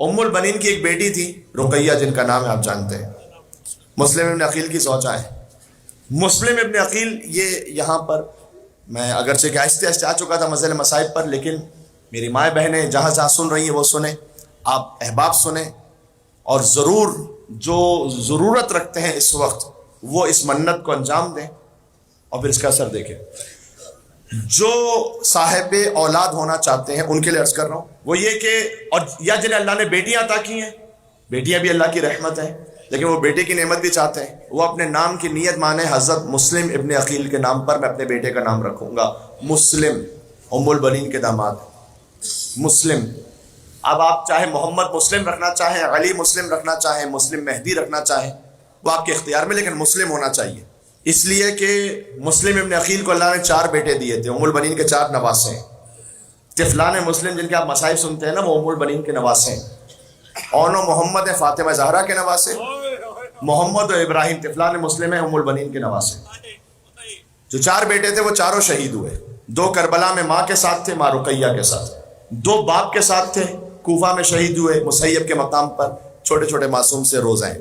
ام البنین کی ایک بیٹی تھی رقیہ، جن کا نام آپ جانتے ہیں، مسلم ابن عقیل کی زوجہ ہے۔ مسلم ابن عقیل یہ یہاں پر میں اگرچہ کہ آہستہ آہستہ آ چکا تھا مسئلے مسائب پر، لیکن میری مائیں بہنیں جہاں جہاں سن رہی ہیں وہ سنیں، آپ احباب سنیں، اور ضرور جو ضرورت رکھتے ہیں اس وقت وہ اس منت کو انجام دیں اور پھر اس کا اثر دیکھیں۔ جو صاحب اولاد ہونا چاہتے ہیں ان کے لیے عرض کر رہا ہوں وہ یہ کہ، اور یا جنہیں اللہ نے بیٹیاں عطا کی ہیں، بیٹیاں بھی اللہ کی رحمت ہیں، لیکن وہ بیٹے کی نعمت بھی چاہتے ہیں، وہ اپنے نام کی نیت مانے حضرت مسلم ابن عقیل کے نام پر میں اپنے بیٹے کا نام رکھوں گا، مسلم، ام البنین کے داماد مسلم۔ اب آپ چاہے محمد مسلم رکھنا چاہیں، علی مسلم رکھنا چاہیں، مسلم مہدی رکھنا چاہیں، وہ آپ کے اختیار میں، لیکن مسلم ہونا چاہیے، اس لیے کہ مسلم ابن عقیل کو اللہ نے 4 بیٹے دیے تھے، ام البنین کے 4 نواسے ہیں۔ طفلان مسلم جن کے آپ مصائب سنتے ہیں نا، وہ ام البنین کے نواسے ہیں۔ اون و محمد ہیں فاطمہ زہرا کے نواسے، محمد و ابراہیم طفلان مسلم ہیں ام البنین کے نواسے۔ جو 4 بیٹے تھے وہ چاروں شہید ہوئے، 2 کربلا میں ماں کے ساتھ تھے، ماں رقیہ کے ساتھ، 2 باپ کے ساتھ تھے، کوفہ میں شہید ہوئے مسیب کے مقام پر، چھوٹے چھوٹے معصوم سے روزہ ہیں۔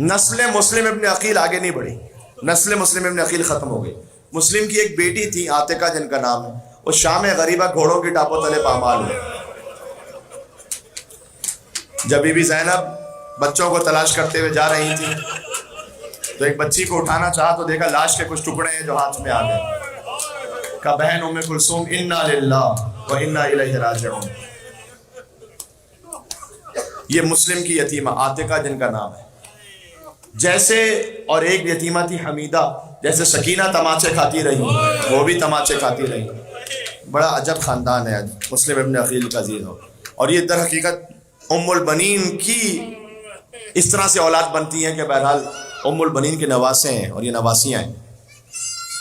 نسل مسلم ابن عقیل آگے نہیں بڑھی، نسل مسلم ابن عقیل ختم ہو گئی۔ مسلم کی ایک بیٹی تھی عاتقہ جن کا نام ہے، وہ شام غریبہ گھوڑوں کی ٹاپوں تلے پامال ہوئے۔ جب بی بی زینب بچوں کو تلاش کرتے ہوئے جا رہی تھی تو ایک بچی کو اٹھانا چاہا تو دیکھا لاش کے کچھ ٹکڑے ہیں جو ہاتھ میں آ گئے۔ کہا بہن ام کلثوم انا للہ و انا الیہ راجعون۔ یہ مسلم کی یتیمہ عاتقہ جن کا نام ہے، جیسے، اور ایک یتیمہ تھی حمیدہ، جیسے سکینہ تماچے کھاتی رہی وہ بھی تماچے کھاتی رہی۔ بڑا عجب خاندان ہے مسلم ابن عقیل کا عزیز ہو، اور یہ در حقیقت ام البنین کی اس طرح سے اولاد بنتی ہیں کہ بہرحال ام البنین کے نواسے ہیں اور یہ نواسیاں ہیں۔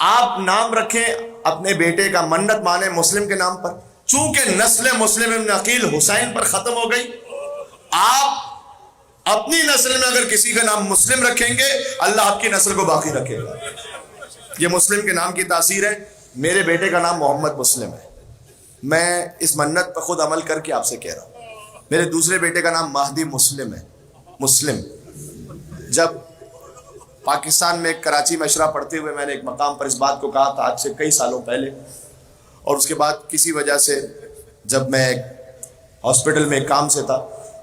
آپ نام رکھیں اپنے بیٹے کا، منت مانیں مسلم کے نام پر، چونکہ نسل مسلم ابن عقیل حسین پر ختم ہو گئی، آپ اپنی نسل میں اگر کسی کا نام مسلم رکھیں گے اللہ آپ کی نسل کو باقی رکھے گا۔ یہ مسلم کے نام کی تاثیر ہے۔ میرے بیٹے کا نام محمد مسلم ہے، میں اس منت پر خود عمل کر کے آپ سے کہہ رہا ہوں۔ میرے دوسرے بیٹے کا نام مہدی مسلم ہے، مسلم۔ جب پاکستان میں کراچی میں اشرا پڑھتے ہوئے میں نے ایک مقام پر اس بات کو کہا تھا آج سے کئی سالوں پہلے، اور اس کے بعد کسی وجہ سے جب میں ہاسپٹل میں ایک کام سے تھا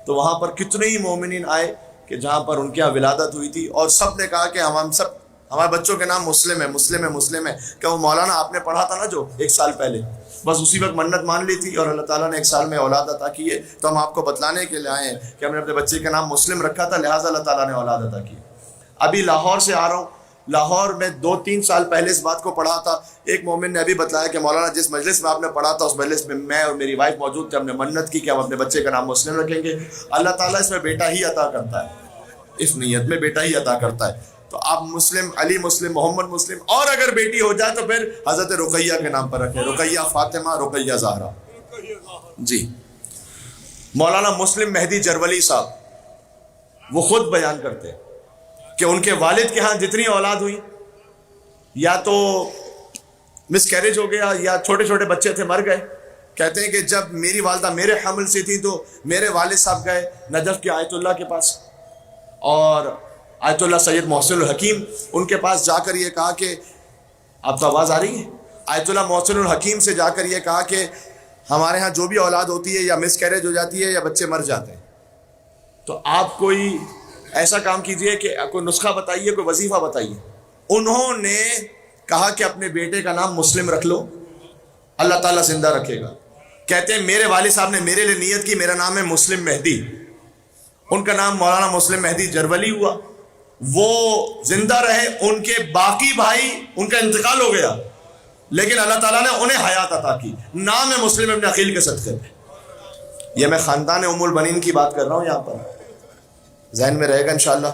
تو وہاں پر کتنے ہی مومنین آئے کہ جہاں پر ان کے یہاں ولادت ہوئی تھی، اور سب نے کہا کہ ہم سب ہمارے بچوں کے نام مسلم ہے، مسلم ہے، مسلم ہے۔ کہ وہ مولانا آپ نے پڑھا تھا نا جو 1 سال پہلے، بس اسی وقت منت مان لی تھی اور اللہ تعالیٰ نے 1 سال میں اولاد عطا کی ہے، تو ہم آپ کو بتلانے کے لیے آئے ہیں کہ ہم نے اپنے بچے کا نام مسلم رکھا تھا، لہٰذا اللہ تعالیٰ نے اولاد عطا کی۔ ابھی لاہور سے آ رہا ہوں، لاہور میں 2-3 سال پہلے اس بات کو پڑھا تھا، ایک مومن نے ابھی بتلایا کہ مولانا جس مجلس میں آپ نے پڑھا تھا اس مجلس میں میں اور میری وائف موجود تھے، ہم نے منت کی کہ ہم اپنے بچے کا نام مسلم رکھیں گے۔ اللہ تعالیٰ اس میں بیٹا ہی عطا کرتا ہے، اس نیت میں بیٹا ہی عطا کرتا ہے۔ تو آپ مسلم، علی مسلم، محمد مسلم، اور اگر بیٹی ہو جائے تو پھر حضرت رقیہ کے نام پر رکھیں، رقیہ فاطمہ، رقیہ زہرا۔ جی، مولانا مسلم مہدی جرولی صاحب وہ خود بیان کرتے ہیں کہ ان کے والد کے ہاں جتنی اولاد ہوئی یا تو مس کیریج ہو گیا یا چھوٹے چھوٹے بچے تھے مر گئے۔ کہتے ہیں کہ جب میری والدہ میرے حمل سے تھی تو میرے والد صاحب گئے نجف کے آیت اللہ کے پاس، اور آیت اللہ سید محسن الحکیم ان کے پاس جا کر یہ کہا کہ، آپ تو آواز آ رہی ہے، آیت اللہ محسن الحکیم سے جا کر یہ کہا کہ ہمارے ہاں جو بھی اولاد ہوتی ہے یا مس کیریج ہو جاتی ہے یا بچے مر جاتے ہیں، تو آپ کوئی ایسا کام کیجئے کہ کوئی نسخہ بتائیے، کوئی وظیفہ بتائیے۔ انہوں نے کہا کہ اپنے بیٹے کا نام مسلم رکھ لو، اللہ تعالیٰ زندہ رکھے گا۔ کہتے ہیں میرے والد صاحب نے میرے لیے نیت کی، میرا نام ہے مسلم مہدی، ان کا نام مولانا مسلم مہدی جرولی ہوا، وہ زندہ رہے، ان کے باقی بھائی ان کا انتقال ہو گیا لیکن اللہ تعالیٰ نے انہیں حیات عطا کی، نام ہے مسلم ابن عقیل کے صدقے میں۔ یہ میں خاندان ام البنین کی بات کر رہا ہوں، یہاں پر ذہن میں رہے گا انشاءاللہ۔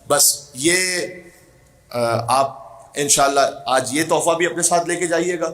بس یہ آپ انشاءاللہ آج یہ تحفہ بھی اپنے ساتھ لے کے جائیے گا،